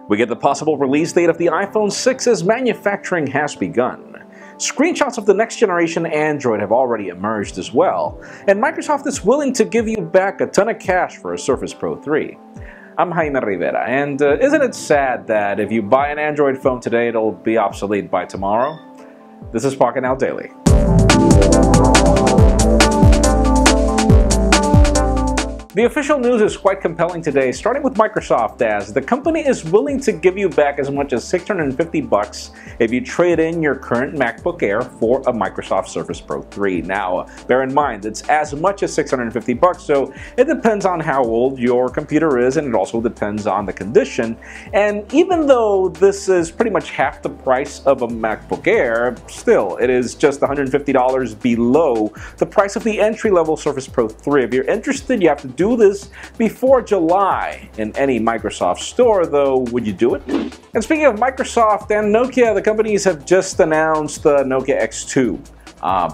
We get the possible release date of the iPhone 6 as manufacturing has begun. Screenshots of the next generation Android have already emerged as well, and Microsoft is willing to give you back a ton of cash for a Surface Pro 3. I'm Jaime Rivera, and isn't it sad that if you buy an Android phone today, it'll be obsolete by tomorrow? This is Pocketnow Daily. The official news is quite compelling today, starting with Microsoft, as the company is willing to give you back as much as $650 if you trade in your current MacBook Air for a Microsoft Surface Pro 3. Now, bear in mind, it's as much as $650, so it depends on how old your computer is, and it also depends on the condition. And even though this is pretty much half the price of a MacBook Air, still, it is just $150 below the price of the entry-level Surface Pro 3. If you're interested, you have to do this before July in any Microsoft store, though. Would you do it? And speaking of Microsoft and Nokia, the companies have just announced the Nokia X2.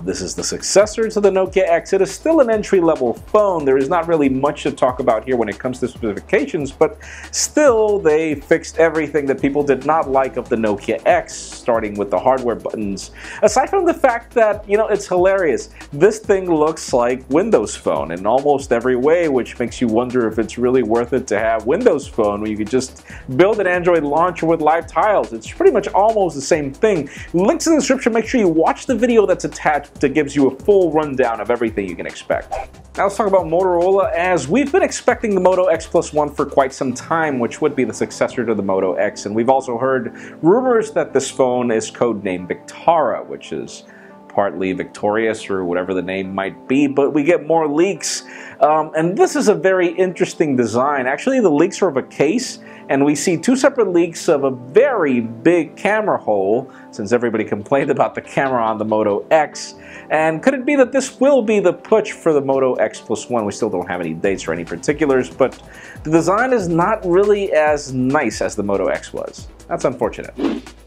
This is the successor to the Nokia X. It is still an entry-level phone. There is not really much to talk about here when it comes to specifications, but still they fixed everything that people did not like of the Nokia X, starting with the hardware buttons. Aside from the fact that, it's hilarious. This thing looks like Windows Phone in almost every way, which makes you wonder if it's really worth it to have Windows Phone when you could just build an Android launcher with live tiles. It's pretty much almost the same thing. Links in the description. Make sure you watch the video that's attached that gives you a full rundown of everything you can expect. Now let's talk about Motorola, as we've been expecting the Moto X+1 for quite some time, which would be the successor to the Moto X, and we've also heard rumors that this phone is codenamed Victara, which is partly victorious or whatever the name might be, but we get more leaks. And this is a very interesting design. Actually, the leaks are of a case, and we see two separate leaks of a very big camera hole, since everybody complained about the camera on the Moto X. And could it be that this will be the push for the Moto X+1? We still don't have any dates or any particulars, but the design is not really as nice as the Moto X was. That's unfortunate.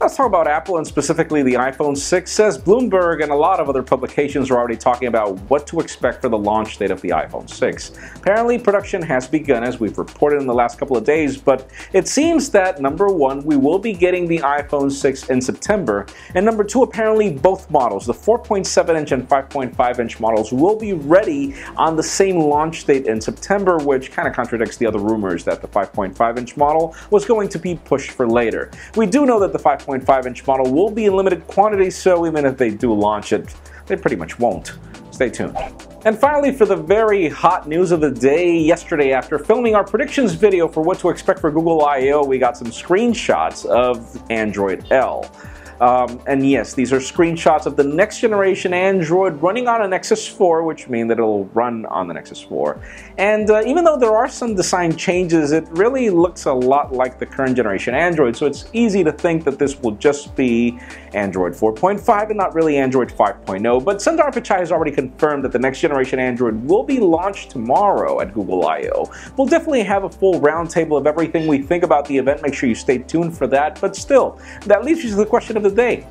Let's talk about Apple, and specifically the iPhone 6, as Bloomberg and a lot of other publications are already talking about what to expect for the launch date of the iPhone 6. Apparently, production has begun, as we've reported in the last couple of days, but it seems that, number one, we will be getting the iPhone 6 in September, and number two, apparently both models, the 4.7-inch and 5.5-inch models, will be ready on the same launch date in September, which kind of contradicts the other rumors that the 5.5-inch model was going to be pushed for later. We do know that the 5.5-inch model will be in limited quantity, so even if they do launch it, they pretty much won't. Stay tuned. And finally, for the very hot news of the day, yesterday after filming our predictions video for what to expect for Google I/O, we got some screenshots of Android L. And yes, these are screenshots of the next generation Android running on a Nexus 4, which means that it'll run on the Nexus 4. And even though there are some design changes, it really looks a lot like the current generation Android, so it's easy to think that this will just be Android 4.5 and not really Android 5.0. But Sundar Pichai has already confirmed that the next generation Android will be launched tomorrow at Google I/O. We'll definitely have a full roundtable of everything we think about the event. Make sure you stay tuned for that. But still, that leads you to the question of the day.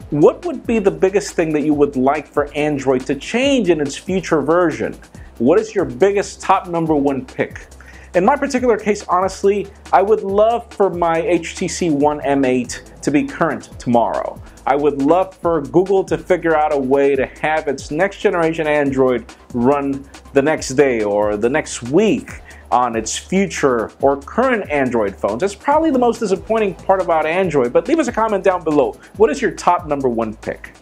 What would be the biggest thing that you would like for Android to change in its future version? What is your biggest top number one pick? In my particular case, honestly, I would love for my HTC One M8 to be current tomorrow. I would love for Google to figure out a way to have its next generation Android run the next day or the next week on its future or current Android phones. That's probably the most disappointing part about Android, but leave us a comment down below. What is your top number one pick?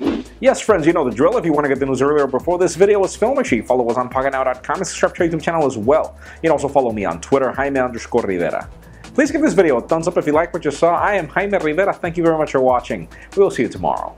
Yes, friends, you know the drill. If you want to get the news earlier before this video is filmed, make sure you follow us on Pocketnow.com and subscribe to our YouTube channel as well. You can also follow me on Twitter, Jaime_Rivera. Please give this video a thumbs up if you like what you saw. I am Jaime Rivera. Thank you very much for watching. We will see you tomorrow.